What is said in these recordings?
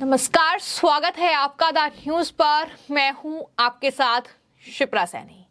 नमस्कार, स्वागत है आपका द न्यूज पर। मैं हूं आपके साथ शिप्रा सैनी।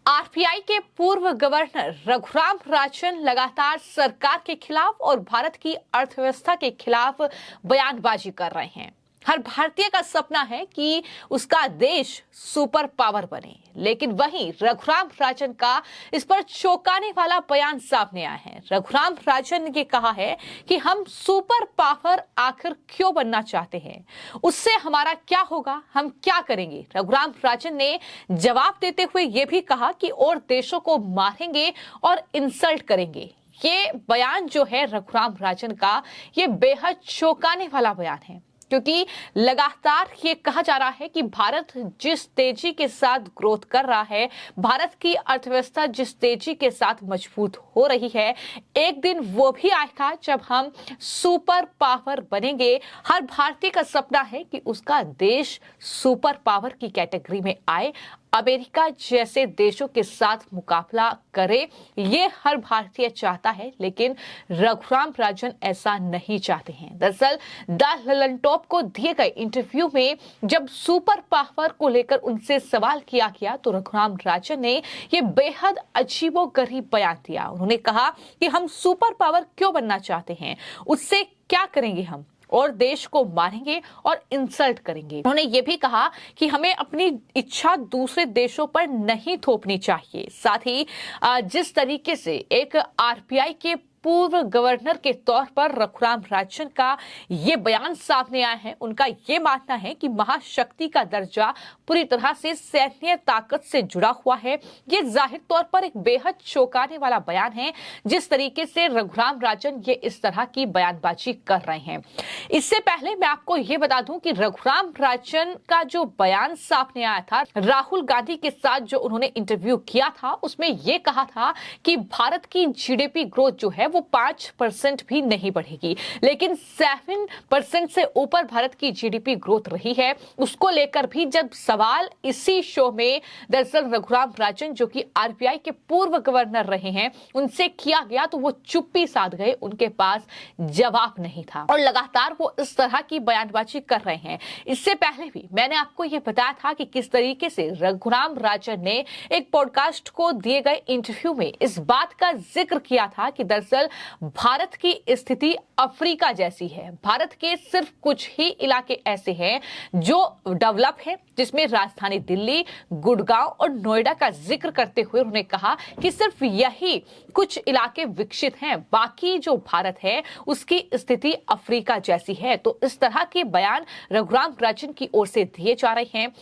आरबीआई के पूर्व गवर्नर रघुराम राजन लगातार सरकार के खिलाफ और भारत की अर्थव्यवस्था के खिलाफ बयानबाजी कर रहे हैं। हर भारतीय का सपना है कि उसका देश सुपर पावर बने, लेकिन वहीं रघुराम राजन का इस पर चौंकाने वाला बयान सामने आया है। रघुराम राजन ने कहा है कि हम सुपर पावर आखिर क्यों बनना चाहते हैं, उससे हमारा क्या होगा, हम क्या करेंगे। रघुराम राजन ने जवाब देते हुए यह भी कहा कि और देशों को मारेंगे और इंसल्ट करेंगे। ये बयान जो है रघुराम राजन का, ये बेहद चौंकाने वाला बयान है, क्योंकि लगातार ये कहा जा रहा है कि भारत जिस तेजी के साथ ग्रोथ कर रहा है, भारत की अर्थव्यवस्था जिस तेजी के साथ मजबूत हो रही है, एक दिन वो भी आएगा जब हम सुपर पावर बनेंगे। हर भारतीय का सपना है कि उसका देश सुपर पावर की कैटेगरी में आए, अमेरिका जैसे देशों के साथ मुकाबला करे। ये हर भारतीय चाहता है, लेकिन रघुराम राजन ऐसा नहीं चाहते हैं। दरअसल द ललन-टॉप को दिए गए इंटरव्यू में जब सुपर पावर को लेकर उनसे सवाल किया गया तो रघुराम राजन ने ये बेहद अजीबोगरीब बयान दिया। उन्होंने कहा कि हम सुपर पावर क्यों बनना चाहते हैं, उससे क्या करेंगे हम, और देश को मारेंगे और इंसल्ट करेंगे। उन्होंने ये भी कहा कि हमें अपनी इच्छा दूसरे देशों पर नहीं थोपनी चाहिए। साथ ही जिस तरीके से एक आरबीआई के पूर्व गवर्नर के तौर पर रघुराम राजन का ये बयान सामने आया है, उनका ये मानना है कि महाशक्ति का दर्जा पूरी तरह से सैन्य ताकत से जुड़ा हुआ है। ये जाहिर तौर पर एक बेहद चौंकाने वाला बयान है, जिस तरीके से रघुराम राजन ये इस तरह की बयानबाजी कर रहे हैं। इससे पहले मैं आपको ये बता दूं कि रघुराम राजन का जो बयान सामने आया था राहुल गांधी के साथ, जो उन्होंने इंटरव्यू किया था, उसमें ये कहा था कि भारत की जीडीपी ग्रोथ जो है वो 5% भी नहीं बढ़ेगी, लेकिन 7% से ऊपर भारत की जीडीपी ग्रोथ रही है। उसको लेकर भी जब सवाल इसी शो में दरअसल रघुराम राजन, जो कि आरबीआई के पूर्व गवर्नर रहे हैं, उनसे किया गया तो वो चुप्पी साध गए, उनके पास जवाब नहीं था और लगातार वो इस तरह की बयानबाजी कर रहे हैं। इससे पहले भी मैंने आपको ये बताया था कि किस तरीके से रघुराम राजन ने एक पॉडकास्ट को दिए गए इंटरव्यू में इस बात का जिक्र किया था कि दरअसल भारत की स्थिति अफ्रीका जैसी है। भारत के सिर्फ कुछ ही इलाके ऐसे हैं जो डेवलप हैं, जिसमें राजधानी दिल्ली, गुड़गांव और नोएडा का जिक्र करते हुए उन्होंने कहा कि सिर्फ यही कुछ इलाके विकसित हैं, बाकी जो भारत है उसकी स्थिति अफ्रीका जैसी है। तो इस तरह के बयान रघुराम राजन की ओर से दिए जा रहे हैं।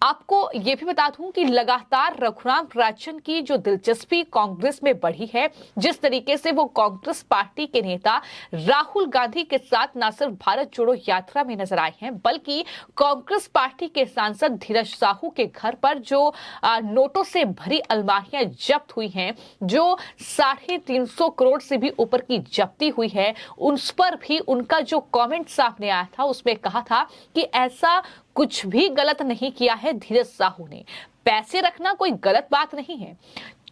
आपको यह भी बता दूं कि लगातार रघुराम राजन की जो दिलचस्पी कांग्रेस में बढ़ी है, जिस तरीके से वो कांग्रेस पार्टी के नेता राहुल गांधी के साथ न सिर्फ भारत जोड़ो यात्रा में नजर आए हैं, बल्कि कांग्रेस पार्टी के सांसद धीरज साहू के घर पर जो नोटों से भरी अलमारियां जब्त हुई हैं, जो 350 करोड़ से भी ऊपर की जब्ती हुई है, उस पर भी उनका जो कमेंट सामने आया था, उसमें कहा था कि ऐसा कुछ भी गलत नहीं किया है धीरज साहू ने। पैसे रखना कोई गलत बात नहीं है।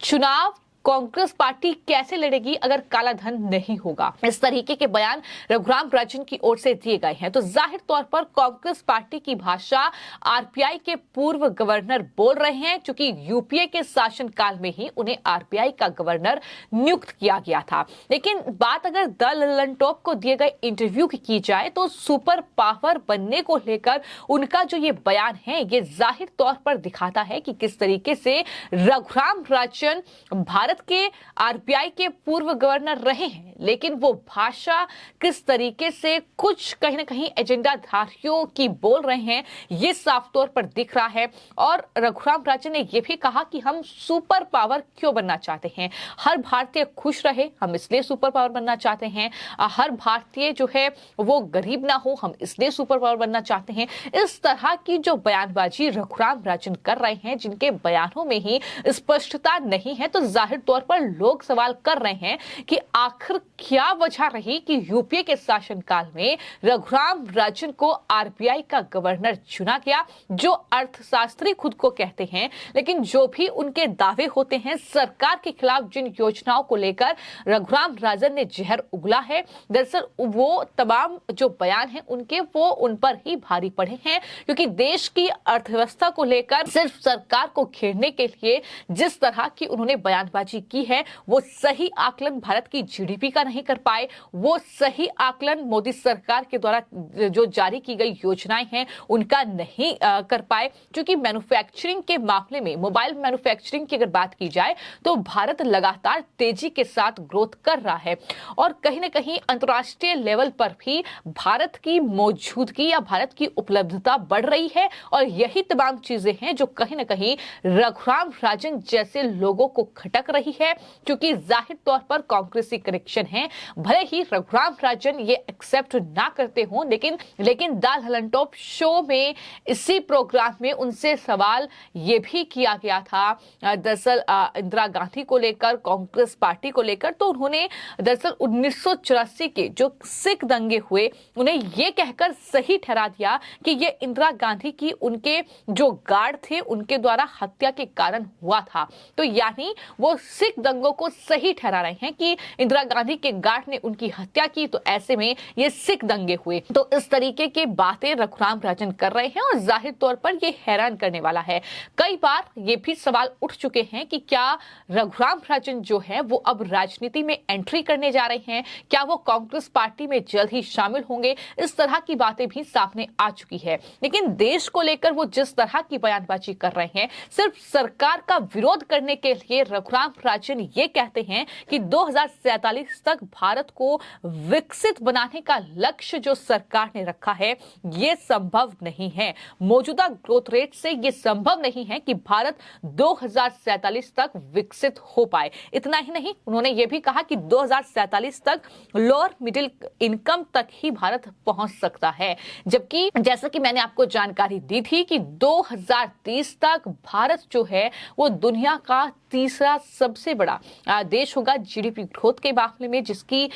चुनाव कांग्रेस पार्टी कैसे लड़ेगी अगर काला धन नहीं होगा, इस तरीके के बयान रघुराम राजन की ओर से दिए गए हैं। तो जाहिर तौर पर कांग्रेस पार्टी की भाषा आरबीआई के पूर्व गवर्नर बोल रहे हैं, क्योंकि यूपीए के शासनकाल में ही उन्हें आरबीआई का गवर्नर नियुक्त किया गया था। लेकिन बात अगर द ललन-टॉप को दिए गए इंटरव्यू की जाए तो सुपर पावर बनने को लेकर उनका जो ये बयान है, ये जाहिर तौर पर दिखाता है कि किस तरीके से रघुराम राजन भारत के आरबीआई के पूर्व गवर्नर रहे हैं, लेकिन वो भाषा किस तरीके से कुछ कहीं ना कहीं एजेंडाधारियों की बोल रहे हैं, ये साफ तौर पर दिख रहा है। और रघुराम राजन ने यह भी कहा कि हम सुपर पावर क्यों बनना चाहते हैं, हर भारतीय खुश रहे, हम इसलिए सुपर पावर बनना चाहते हैं, हर भारतीय जो है वो गरीब ना हो, हम इसलिए सुपर पावर बनना चाहते हैं। इस तरह की जो बयानबाजी रघुराम राजन कर रहे हैं, जिनके बयानों में ही स्पष्टता नहीं है, तो जाहिर तौर पर लोग सवाल कर रहे हैं कि आखिर क्या वजह रही कि यूपीए के शासनकाल में रघुराम राजन को आरबीआई का गवर्नर चुना गया, जो अर्थशास्त्री खुद को कहते हैं, लेकिन जो भी उनके दावे होते हैं सरकार के खिलाफ जिन योजनाओं को लेकर रघुराम राजन ने जहर उगला है, दरअसल वो तमाम जो बयान हैं उनके वो उन पर ही भारी पड़े हैं, क्योंकि देश की अर्थव्यवस्था को लेकर सिर्फ सरकार को घेरने के लिए जिस तरह की उन्होंने बयानबाजी की है वो सही आकलन भारत की जीडीपी का नहीं कर पाए, वो सही आकलन मोदी सरकार के द्वारा जो जारी की गई योजनाएं हैं उनका नहीं कर पाए। क्योंकि मैन्युफैक्चरिंग के मामले में, मोबाइल मैन्युफैक्चरिंग की अगर बात की जाए तो भारत लगातार तेजी के साथ ग्रोथ कर रहा है और कहीं ना कहीं अंतर्राष्ट्रीय लेवल पर भी भारत की मौजूदगी या भारत की उपलब्धता बढ़ रही है और यही तमाम चीजें हैं जो कहीं ना कहीं रघुराम राजन जैसे लोगों को खटक रही है। क्योंकि जाहिर तौर पर कांग्रेसी कनेक्शन है, भले ही रघुराम राजन ये एक्सेप्ट ना करते हो, लेकिन दाल हलन टॉप शो में इसी प्रोग्राम में उनसे सवाल ये भी किया गया था दरअसल इंदिरा गांधी को लेकर, कांग्रेस पार्टी को लेकर। तो उन्होंने दरअसल 1984 के जो सिख दंगे हुए उन्हें ये कहकर सही ठहरा दिया कि ये इंदिरा गांधी की उनके जो गार्ड थे उनके द्वारा हत्या के कारण हुआ था। तो यानी वो सिख दंगों को सही ठहरा रहे हैं कि इंदिरा गांधी के गार्ड ने उनकी हत्या की, तो ऐसे में ये सिख दंगे हुए। तो इस तरीके की बातें रघुराम राजन कर रहे हैं और जाहिर तौर पर ये हैरान करने वाला है। कई बार ये भी सवाल उठ चुके हैं कि क्या रघुराम राजन जो है वो अब राजनीति में एंट्री करने जा रहे हैं, क्या वो कांग्रेस पार्टी में जल्द ही शामिल होंगे, इस तरह की बातें भी सामने आ चुकी है। लेकिन देश को लेकर वो जिस तरह की बयानबाजी कर रहे हैं, सिर्फ सरकार का विरोध करने के लिए रघुराम राजन ये कहते हैं कि 2047 तक भारत को विकसित बनाने का लक्ष्य जो सरकार ने रखा है ये संभव नहीं है। मौजूदा ग्रोथ रेट से ये संभव नहीं है कि भारत 2047 तक विकसित हो पाए। इतना ही नहीं, उन्होंने ये भी कहा कि 2047 तक लोअर मिडिल इनकम तक ही भारत पहुंच सकता है। जबकि जैसा कि मैंने आपको जानकारी दी थी कि 2030 तक भारत जो है वो दुनिया का तीसरा सबसे बड़ा देश होगा जीडीपी ग्रोथ के मामले में, जिसकी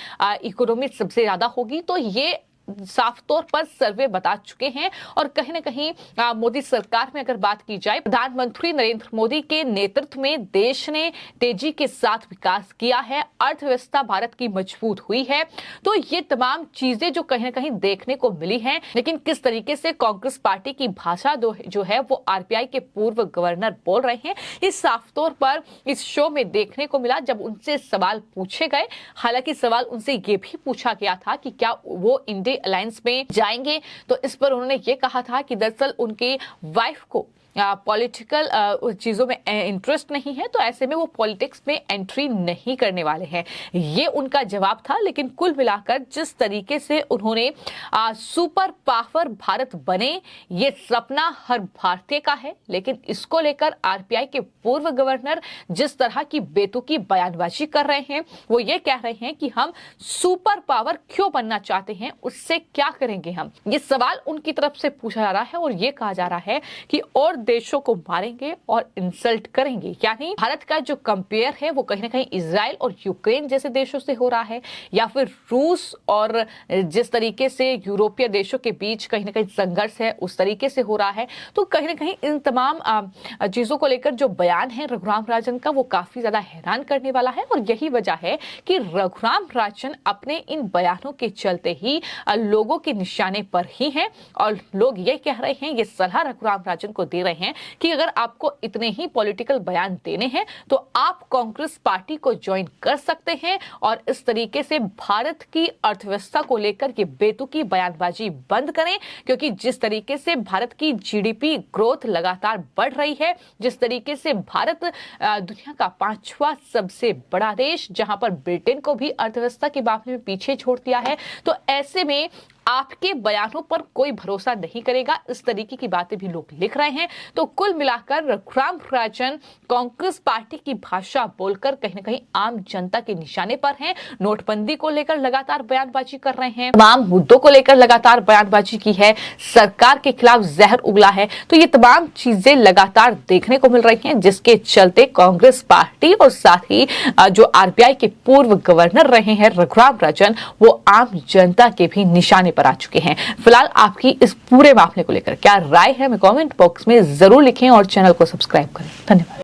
इकोनॉमी सबसे ज्यादा होगी। तो ये साफ तौर पर सर्वे बता चुके हैं और कहीं ना कहीं मोदी सरकार में अगर बात की जाए, प्रधानमंत्री नरेंद्र मोदी के नेतृत्व में देश ने तेजी के साथ विकास किया है, अर्थव्यवस्था भारत की मजबूत हुई है। तो ये तमाम चीजें जो कहीं ना कहीं देखने को मिली हैं, लेकिन किस तरीके से कांग्रेस पार्टी की भाषा जो है वो आरबीआई के पूर्व गवर्नर बोल रहे हैं, इस साफ तौर पर इस शो में देखने को मिला जब उनसे सवाल पूछे गए। हालांकि सवाल उनसे ये भी पूछा गया था कि क्या वो इंडिया अलायंस में जाएंगे, तो इस पर उन्होंने ये कहा था कि दरअसल उनकी वाइफ को पॉलिटिकल चीजों में इंटरेस्ट नहीं है, तो ऐसे में वो पॉलिटिक्स में एंट्री नहीं करने वाले हैं, ये उनका जवाब था। लेकिन कुल मिलाकर जिस तरीके से उन्होंने सुपर पावर भारत बने ये सपना हर भारतीय का है, लेकिन इसको लेकर आरबीआई के पूर्व गवर्नर जिस तरह की बेतुकी बयानबाजी कर रहे हैं, वो ये कह रहे हैं कि हम सुपर पावर क्यों बनना चाहते हैं, उससे क्या करेंगे हम, ये सवाल उनकी तरफ से पूछा जा रहा है और ये कहा जा रहा है कि और देशों को मारेंगे और इंसल्ट करेंगे। यानी भारत का जो कंपेयर है वो कहीं ना कहीं इजराइल और यूक्रेन जैसे देशों से हो रहा है, या फिर रूस और जिस तरीके से यूरोपीय देशों के बीच कहीं ना कहीं संघर्ष है उस तरीके से हो रहा है। तो कहीं ना कहीं इन तमाम चीजों को लेकर जो बयान है रघुराम राजन का वो काफी ज्यादा हैरान करने वाला है और यही वजह है कि रघुराम राजन अपने इन बयानों के चलते ही लोगों के निशाने पर ही हैं और लोग ये कह रहे हैं, ये सलाह रघुराम राजन को दे रहे हैं कि अगर आपको इतने ही पॉलिटिकल बयान देने हैं तो आप कांग्रेस पार्टी को ज्वाइन कर सकते हैं और इस तरीके से भारत की अर्थव्यवस्था को लेकर के बेतुकी बयानबाजी बंद करें। क्योंकि जिस तरीके से भारत की जीडीपी ग्रोथ लगातार बढ़ रही है, जिस तरीके से भारत दुनिया का 5वां सबसे बड़ा देश, जहां पर ब्रिटेन को भी अर्थव्यवस्था के मामले में पीछे छोड़ दिया है, तो ऐसे में आपके बयानों पर कोई भरोसा नहीं करेगा, इस तरीके की बातें भी लोग लिख रहे हैं। तो कुल मिलाकर रघुराम राजन कांग्रेस पार्टी की भाषा बोलकर कहीं ना कहीं आम जनता के निशाने पर हैं। नोटबंदी को लेकर लगातार बयानबाजी कर रहे हैं, तमाम मुद्दों को लेकर लगातार बयानबाजी की है, सरकार के खिलाफ जहर उगला है। तो ये तमाम चीजें लगातार देखने को मिल रही हैं, जिसके चलते कांग्रेस पार्टी और साथ ही जो आरबीआई के पूर्व गवर्नर रहे हैं रघुराम राजन, वो आम जनता के भी निशाने पर आ चुके हैं। फिलहाल आपकी इस पूरे मामले को लेकर क्या राय है, हमें कमेंट बॉक्स में जरूर लिखें और चैनल को सब्सक्राइब करें। धन्यवाद।